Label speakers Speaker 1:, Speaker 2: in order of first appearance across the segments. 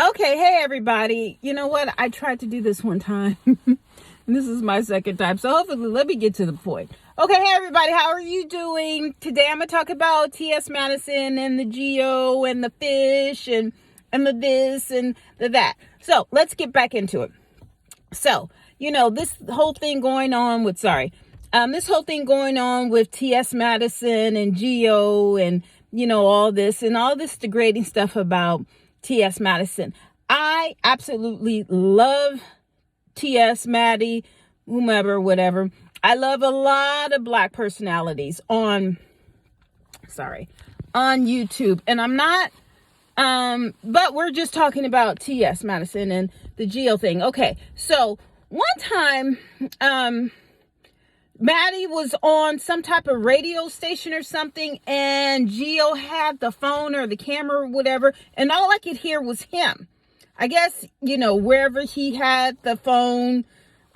Speaker 1: Okay, hey everybody. You know what? I tried to do this one time. And this is my second time. So hopefully let me get to the point. Okay, hey everybody, how are you doing? Today I'm going to talk about TS Madison and the Geo and the fish and the this and the that. So let's get back into it. So, this whole thing going on with, TS Madison and Geo and, all this degrading stuff about TS Madison. I absolutely love TS, Maddie, whomever, whatever. I love a lot of black personalities on YouTube. And I'm not, but we're just talking about TS Madison and the Geo thing. Okay. So one time, Maddie was on some type of radio station or something, and Geo had the phone or the camera or whatever, and all I could hear was him. I guess, wherever he had the phone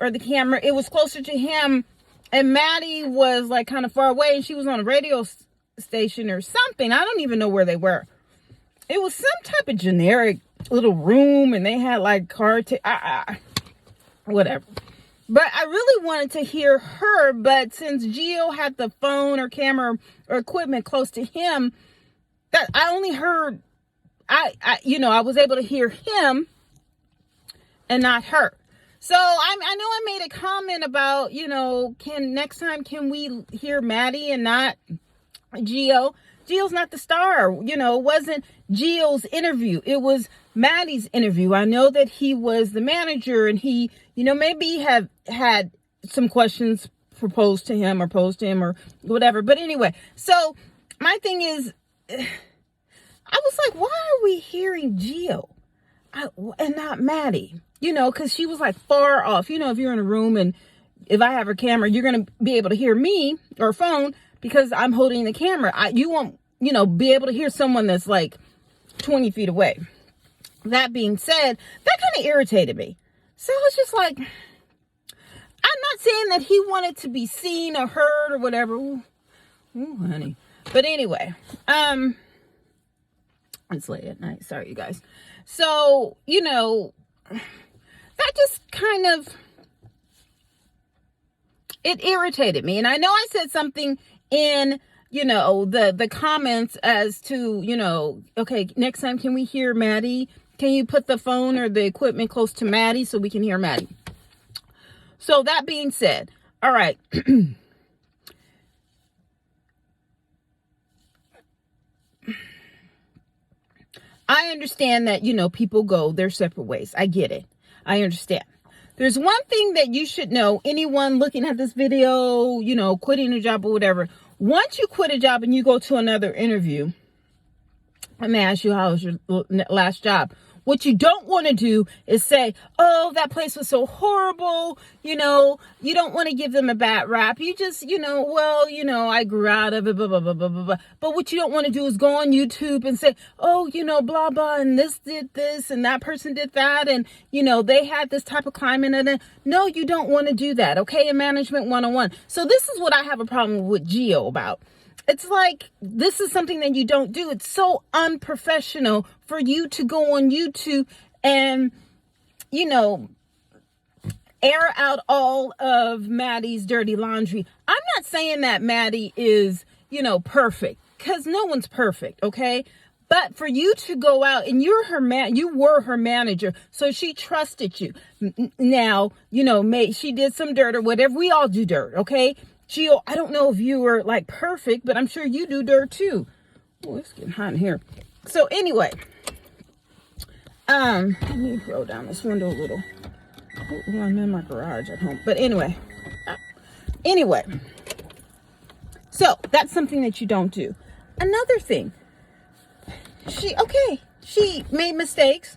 Speaker 1: or the camera, it was closer to him, and Maddie was like kind of far away, and she was on a radio station or something. I don't even know where they were. It was some type of generic little room, and they had like whatever. But I really wanted to hear her, but since Geo had the phone or camera or equipment close to him, that I only heard, I was able to hear him and not her. So I know I made a comment about, next time can we hear Maddie and not Geo? Geo's not the star, it wasn't Geo's interview. It was Maddie's interview. I know that he was the manager and he, maybe have had some questions posed to him or whatever. But anyway, so my thing is, I was like, why are we hearing Geo and not Maddie? Because she was like far off. If you're in a room and if I have a camera, you're going to be able to hear me or phone because I'm holding the camera. You won't, be able to hear someone that's like 20 feet away. That being said, that kind of irritated me. So it's just like, I'm not saying that he wanted to be seen or heard or whatever. Ooh, honey. But anyway, it's late at night. Sorry, you guys. So, that just kind of, it irritated me. And I know I said something in, the comments as to, okay, next time can we hear Maddie? Can you put the phone or the equipment close to Maddie so we can hear Maddie? So that being said, all right. I understand that, people go their separate ways. I get it. I understand. There's one thing that you should know, anyone looking at this video, quitting a job or whatever. Once you quit a job and you go to another interview, let me ask you, how was your last job? What you don't want to do is say, oh, that place was so horrible. You don't want to give them a bad rap. You just, I grew out of it, blah, blah, blah, blah, blah, blah. But what you don't want to do is go on YouTube and say, oh, blah, blah, and this did this and that person did that. And, they had this type of climate. And no, you don't want to do that. Okay. In Management 101. So this is what I have a problem with Geo about. It's like, this is something that you don't do. It's so unprofessional for you to go on YouTube and, air out all of Maddie's dirty laundry. I'm not saying that Maddie is, perfect, because no one's perfect, okay? But for you to go out and you were her manager, so she trusted you. Now, she did some dirt or whatever. We all do dirt, okay? Geo, I don't know if you were like perfect, but I'm sure you do dirt too. Oh, it's getting hot in here. So anyway, let me roll down this window a little. Oh, I'm in my garage at home. But anyway, so that's something that you don't do. Another thing, she made mistakes.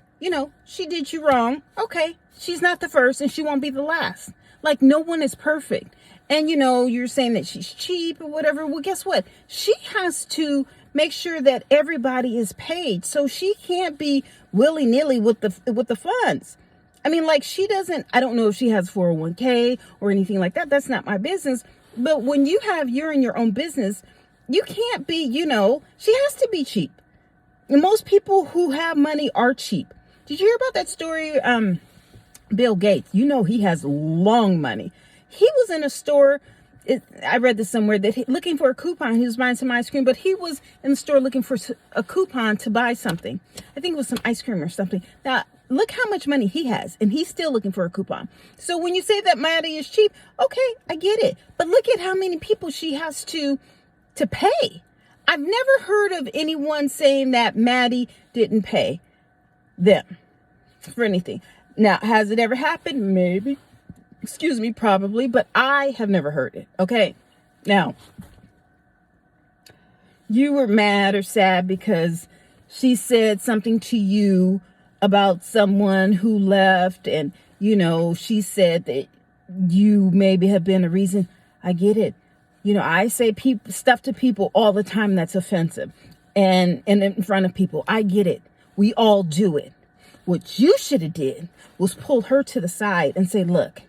Speaker 1: She did you wrong. Okay, she's not the first and she won't be the last. Like, no one is perfect. And, you're saying that she's cheap or whatever. Well, guess what? She has to make sure that everybody is paid. So she can't be willy-nilly with the funds. I mean, like, I don't know if she has 401k or anything like that. That's not my business. But when you're in your own business, you can't be, she has to be cheap. And most people who have money are cheap. Did you hear about that story? Bill Gates, you know, he has long money. He was in a store. I read this somewhere that looking for a coupon. He was buying some ice cream, but he was in the store looking for a coupon to buy something. I think it was some ice cream or something. Now, look how much money he has, and he's still looking for a coupon. So when you say that Maddie is cheap, okay, I get it. But look at how many people she has to pay. I've never heard of anyone saying that Maddie didn't pay them for anything. Now, has it ever happened? Maybe. Excuse me, probably, but I have never heard it. Okay. Now, you were mad or sad because she said something to you about someone who left, and, you know, she said that you maybe have been a reason. I get it. You know, I say stuff to people all the time that's offensive and in front of people. I get it. We all do it. What you should have did was pull her to the side and say, look,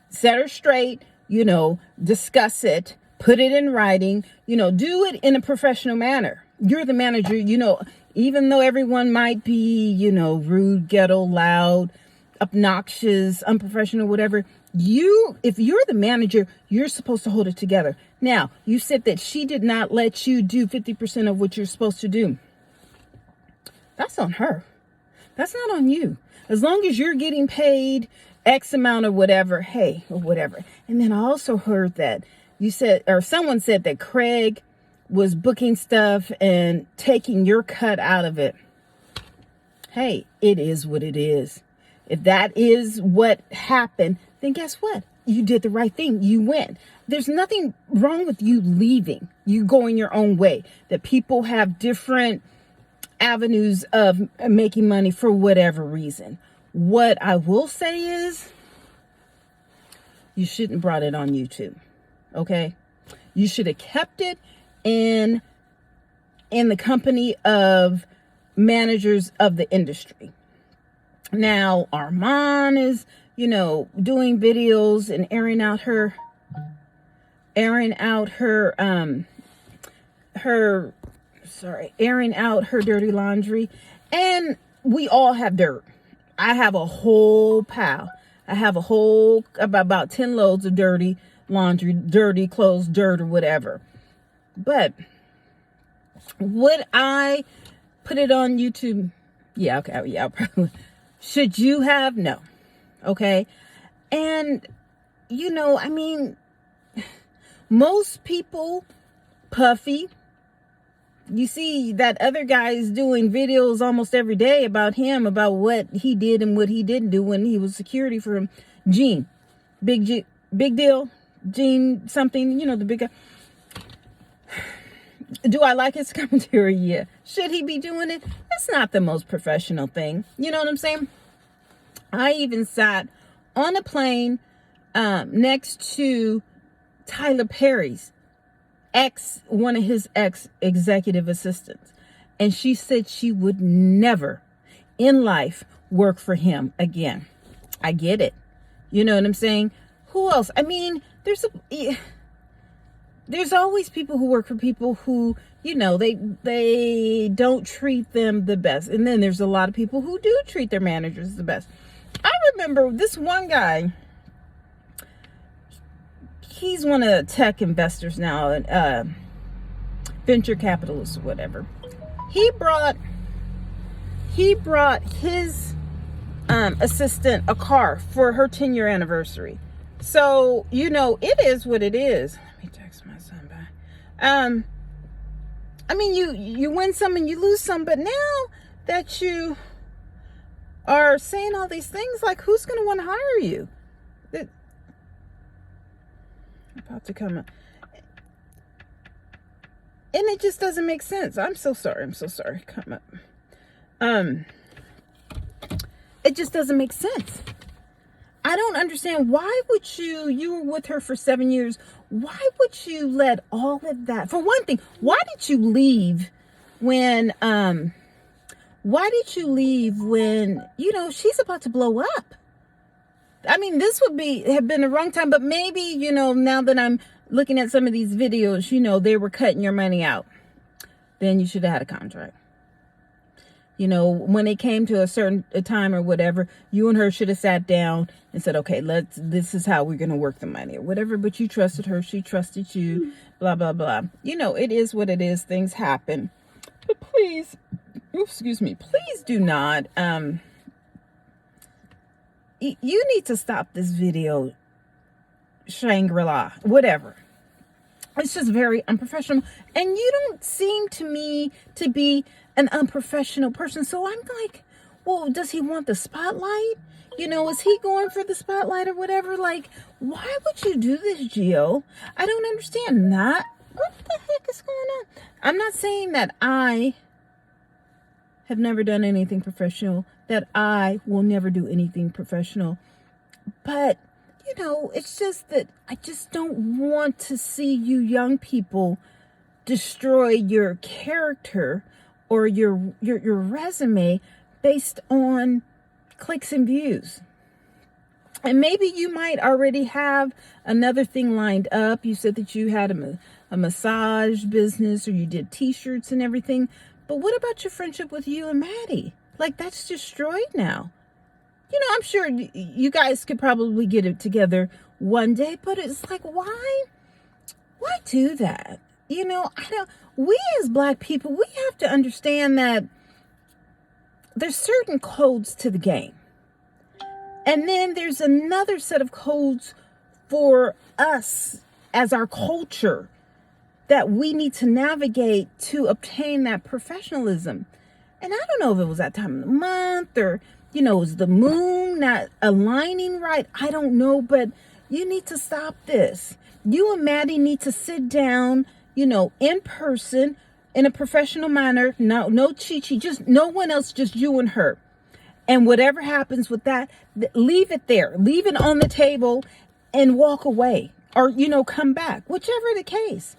Speaker 1: set her straight, you know, discuss it, put it in writing, you know, do it in a professional manner. You're the manager, you know, even though everyone might be, you know, rude, ghetto, loud, obnoxious, unprofessional, whatever. If you're the manager, you're supposed to hold it together. Now, you said that she did not let you do 50% of what you're supposed to do. That's on her. That's not on you. As long as you're getting paid X amount or whatever, hey, or whatever. And then I also heard that you said, or someone said that Craig was booking stuff and taking your cut out of it. Hey, it is what it is. If that is what happened, then guess what? You did the right thing. You went. There's nothing wrong with you leaving, you going your own way. That people have different avenues of making money for whatever reason. What I will say is, you shouldn't have brought it on YouTube. Okay? You should have kept it in the company of managers of the industry. Now, Armand is, you know, doing videos and airing out her dirty laundry. And we all have dirt. I have a whole pile. I have about 10 loads of dirty laundry, dirty clothes, dirt or whatever. But would I put it on YouTube? Yeah, okay. Yeah, probably. Should you have? No. Okay. And, you know, I mean, most people, Puffy, you see that other guy is doing videos almost every day about him, about what he did and what he didn't do when he was security for him. Gene, big deal. Gene something, you know, the big guy. Do I like his commentary? Yeah. Should he be doing it? It's not the most professional thing. You know what I'm saying? I even sat on a plane next to Tyler Perry's one of his ex-executive assistants. And she said she would never in life work for him again. I get it. You know what I'm saying? Who else? I mean, there's always people who work for people who, you know, they don't treat them the best. And then there's a lot of people who do treat their managers the best. I remember this one guy. He's one of the tech investors now, venture capitalists or whatever. He brought his assistant a car for her 10-year anniversary. So, you know, it is what it is. Let me text my son back. I mean, you win some and you lose some, but now that you are saying all these things, like, who's going to want to hire you? About to come up. And it just doesn't make sense. I'm so sorry. Come up. It just doesn't make sense. I don't understand. Why would you were with her for 7 years. Why would you let all of that? For one thing, why did you leave when, you know, she's about to blow up? I mean, this would have been the wrong time, but maybe, you know, now that I'm looking at some of these videos, you know, they were cutting your money out. Then you should have had a contract. You know, when it came to a time or whatever, you and her should have sat down and said, okay, this is how we're going to work the money or whatever. But you trusted her. She trusted you, blah, blah, blah. You know, it is what it is. Things happen. But please, excuse me, please do not. You need to stop this video, Shangri-La, whatever. It's just very unprofessional. And you don't seem to me to be an unprofessional person. So I'm like, well, does he want the spotlight? You know, is he going for the spotlight or whatever? Like, why would you do this, Gio? I don't understand that. What the heck is going on? I'm not saying that I have never done anything professional, that I will never do anything professional. But you know, it's just that I just don't want to see you young people destroy your character or your resume based on clicks and views. And maybe you might already have another thing lined up. You said that you had a massage business or you did t-shirts and everything. But what about your friendship with you and Maddie? Like, that's destroyed now. You know, I'm sure you guys could probably get it together one day, but it's like, why do that? You know, we as Black people, we have to understand that there's certain codes to the game. And then there's another set of codes for us as our culture that we need to navigate to obtain that professionalism. And I don't know if it was that time of the month or, you know, is the moon not aligning right? I don't know, but you need to stop this. You and Maddie need to sit down, you know, in person, in a professional manner. No Chi-Chi, just no one else, just you and her. And whatever happens with that, leave it there. Leave it on the table and walk away. Or, you know, come back. Whichever the case.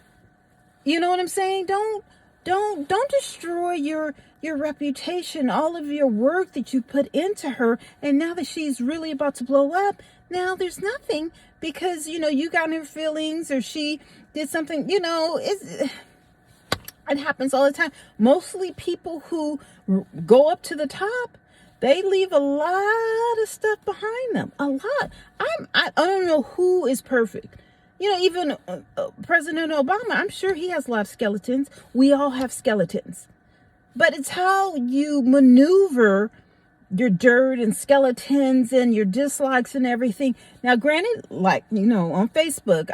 Speaker 1: You know what I'm saying? Don't destroy your reputation, all of your work that you put into her. And now that she's really about to blow up, now there's nothing because, you know, you got in her feelings or she did something, you know, it happens all the time. Mostly people who go up to the top, they leave a lot of stuff behind them. A lot. I don't know who is perfect. You know, even President Obama, I'm sure he has a lot of skeletons. We all have skeletons. But it's how you maneuver your dirt and skeletons and your dislikes and everything. Now, granted, like, you know, on Facebook,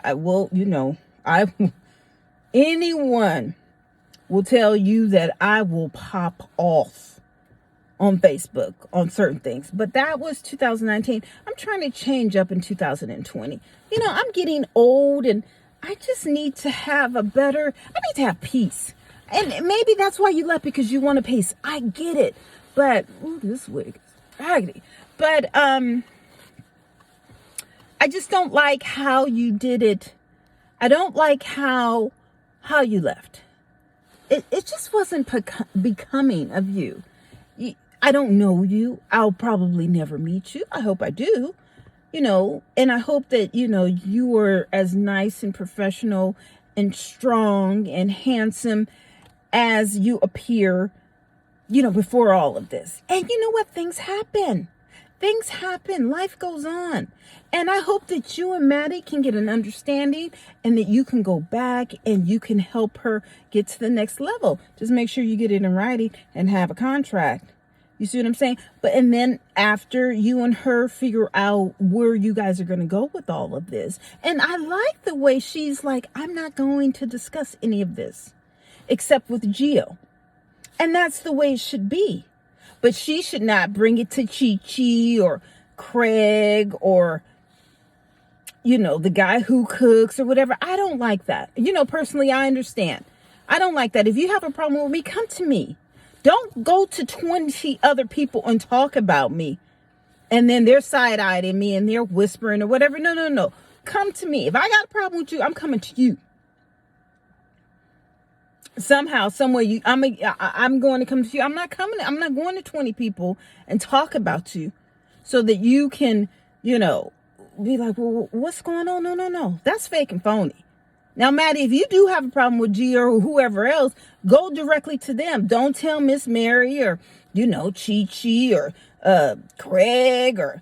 Speaker 1: anyone will tell you that I will pop off on Facebook on certain things. But that was 2019. I'm trying to change up in 2020. You know, I'm getting old and I just need to have I need to have peace. And maybe that's why you left, because you want a peace. I get it. But, ooh, this wig is raggedy. But, I just don't like how you did it. I don't like how you left. It just wasn't becoming of you. I don't know you. I'll probably never meet you. I hope I do. You know, and I hope that, you know, you are as nice and professional and strong and handsome as you appear, you know, before all of this. And you know what? Things happen. Things happen. Life goes on. And I hope that you and Maddie can get an understanding and that you can go back and you can help her get to the next level. Just make sure you get it in writing and have a contract. You see what I'm saying? And then after you and her figure out where you guys are going to go with all of this. And I like the way she's like, I'm not going to discuss any of this except with Gio. And that's the way it should be. But she should not bring it to Chi-Chi or Craig or, you know, the guy who cooks or whatever. I don't like that. You know, personally, I understand. I don't like that. If you have a problem with me, come to me. Don't go to 20 other people and talk about me. And then they're side-eyeing me and they're whispering or whatever. No. Come to me. If I got a problem with you, I'm coming to you. Somehow, someway, I'm going to come to you. I'm not going to 20 people and talk about you so that you can, you know, be like, well, what's going on? No. That's fake and phony. Now, Maddie, if you do have a problem with G or whoever else, go directly to them. Don't tell Miss Mary or, Chi Chi or Craig or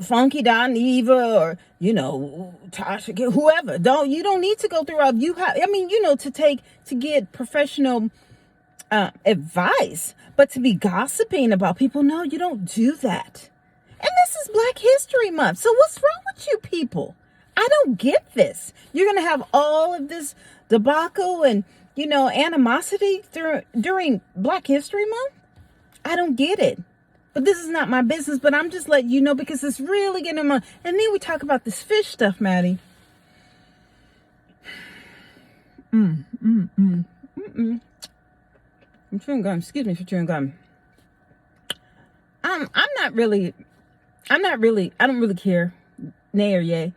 Speaker 1: Funky Don Eva or, Tasha, whoever. You don't need to go through. You have, to get professional advice, but to be gossiping about people, no, you don't do that. And this is Black History Month. So what's wrong with you people? I don't get this. You're going to have all of this debacle and, animosity during Black History Month? I don't get it. But this is not my business, but I'm just letting you know because it's really getting on. And then we talk about this fish stuff, Maddie. I'm chewing gum. Excuse me for chewing gum. I don't really care, nay or yay.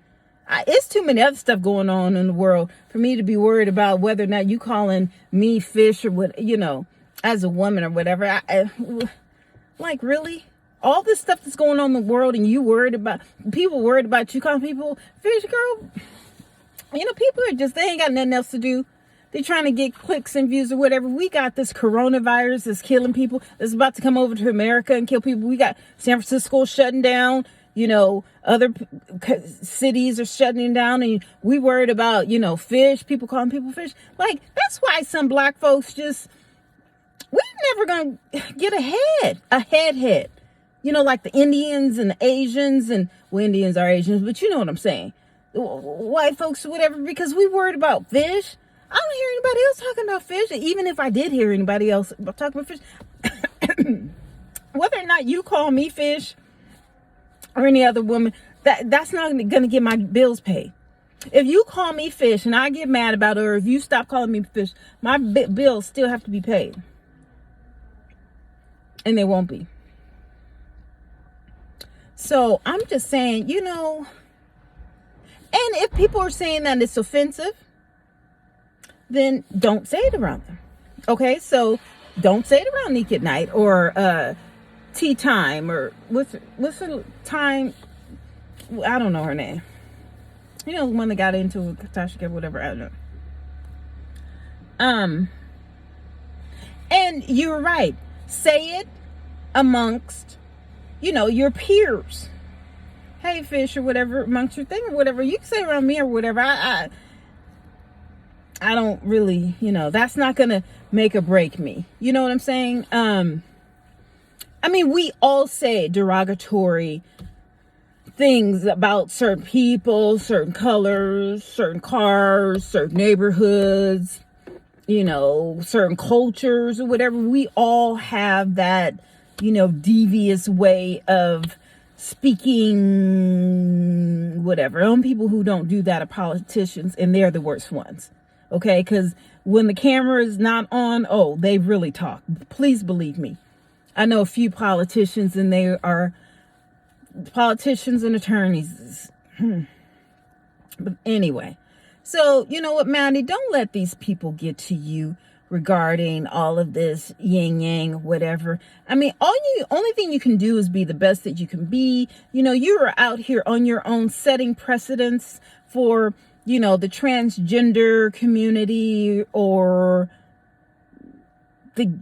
Speaker 1: It's too many other stuff going on in the world for me to be worried about whether or not you calling me fish or what, as a woman or whatever. Like, really? All this stuff that's going on in the world and you worried about you calling people fish, girl? People are they ain't got nothing else to do. They're trying to get clicks and views or whatever. We got this coronavirus that's killing people. That's about to come over to America and kill people. We got San Francisco shutting down. Other cities are shutting down. And we worried about, fish. People calling people fish. Like, that's why some Black folks we're never going to get ahead. Like the Indians and the Asians. And, Indians are Asians, but you know what I'm saying. White folks, whatever, because we worried about fish. I don't hear anybody else talking about fish. Even if I did hear anybody else talking about fish, whether or not you call me fish or any other woman, that's not going to get my bills paid. If you call me fish and I get mad about it, or if you stop calling me fish, my bills still have to be paid. And they won't be. So I'm just saying, and if people are saying that it's offensive, then don't say it around them. Okay, so don't say it around Nick at Night or Tea Time or what's the time? I don't know her name. The one that got into Tasha, whatever. I don't know. And you're right. Say it amongst, your peers. Hey, fish or whatever, amongst your thing or whatever. You can say around me or whatever. I don't really, that's not going to make or break me. You know what I'm saying? We all say derogatory things about certain people, certain colors, certain cars, certain neighborhoods, certain cultures or whatever. We all have that, devious way of speaking, whatever. Some people who don't do that are politicians, and they're the worst ones. Okay, because when the camera is not on, they really talk. Please believe me. I know a few politicians, and they are politicians and attorneys. But anyway, so you know what, Maddie? Don't let these people get to you regarding all of this yin yang, whatever. Only thing you can do is be the best that you can be. You are out here on your own setting precedents for the transgender community or the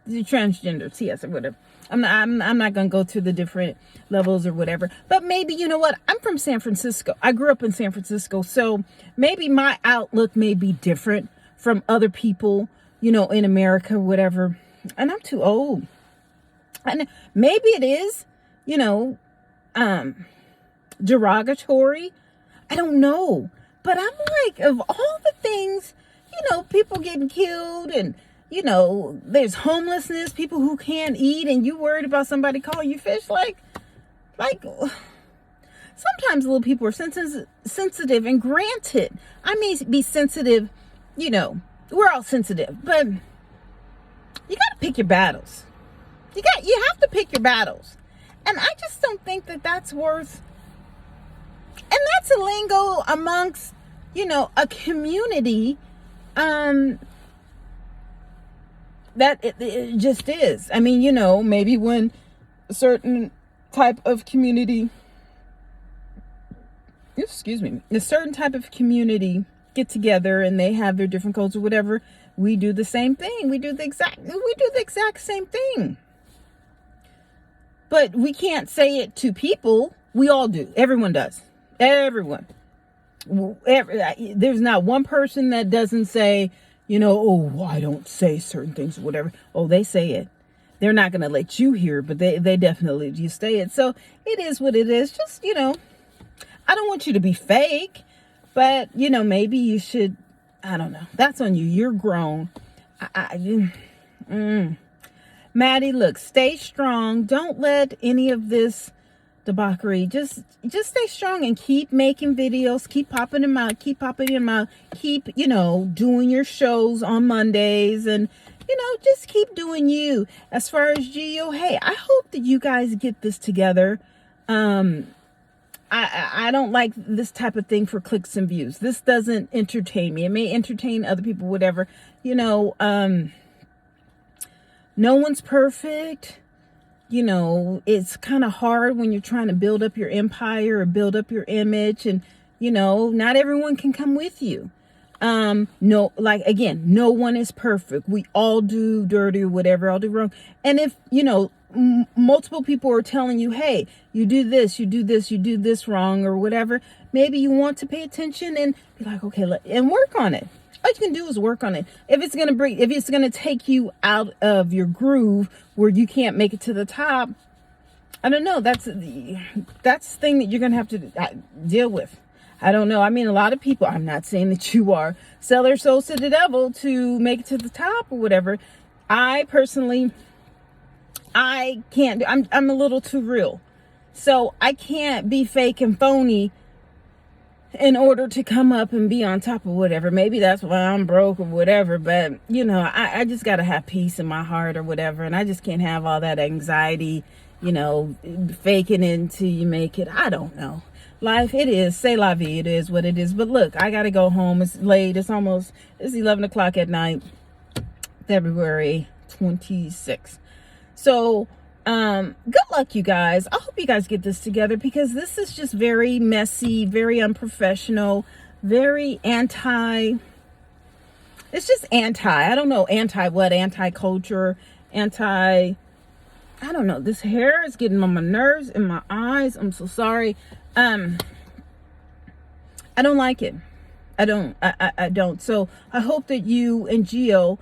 Speaker 1: transgender TS or whatever. I'm not going to go to the different levels or whatever, but maybe, I'm from San Francisco. I grew up in San Francisco. So maybe my outlook may be different from other people, in America, whatever. And I'm too old. And maybe it is, derogatory. I don't know. But I'm like, of all the things, people getting killed and, there's homelessness, people who can't eat, and you worried about somebody calling you fish. Like sometimes little people are sensitive, and granted, I may be sensitive, we're all sensitive, but you got to pick your battles. You have to pick your battles. And I just don't think that that's worth. And that's a lingo amongst, a community, that it just is. Maybe when a certain type of community excuse me, a certain type of community get together and they have their different codes or whatever, we do the same thing. We do the exact same thing. But we can't say it to people. We all do. Everyone does. Everyone. There's not one person that doesn't say, oh, I don't say certain things or whatever. Oh, they say it. They're not going to let you hear it, but they definitely let you say it. So it is what it is. Just, I don't want you to be fake, but, maybe you should, I don't know. That's on you. You're grown. Maddie, look, stay strong. Don't let any of this debauchery, just stay strong and keep making videos, keep popping them out, keep doing your shows on Mondays, and just keep doing you. As far as Gio, hey, I hope that you guys get this together. I don't like this type of thing for clicks and views. This doesn't entertain me. It may entertain other people, whatever. No one's perfect. It's kind of hard when you're trying to build up your empire or build up your image, and not everyone can come with you. No one is perfect. We all do dirty or whatever, all do wrong. And if multiple people are telling you, hey, you do this wrong or whatever, maybe you want to pay attention and be like, okay, and work on it. All you can do is work on it. If it's going to take you out of your groove where you can't make it to the top, I don't know. That's the thing that you're going to have to deal with. I don't know. I mean, a lot of people, I'm not saying that you are, sell their souls to the devil to make it to the top or whatever. I personally, I can't do, I'm a little too real. So I can't be fake and phony in order to come up and be on top of whatever. Maybe that's why I'm broke or whatever, but I just got to have peace in my heart or whatever. And I just can't have all that anxiety, faking it until you make it. I don't know. Life, it is, c'est la vie, it is what it is. But look, I got to go home. It's late. It's 11 o'clock at night, February 26th. So, good luck, you guys. I hope you guys get this together, because this is just very messy, very unprofessional, very it's just I don't know, anti-culture, I don't know. This hair is getting on my nerves and my eyes. I'm so sorry. I don't like it. I don't. So I hope that you and Gio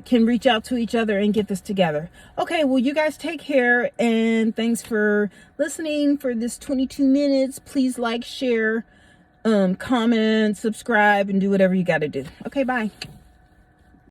Speaker 1: can reach out to each other and get this together. Okay, well, you guys take care, and thanks for listening for this 22 minutes. Please like, share, comment, subscribe, and do whatever you got to do. Okay, bye.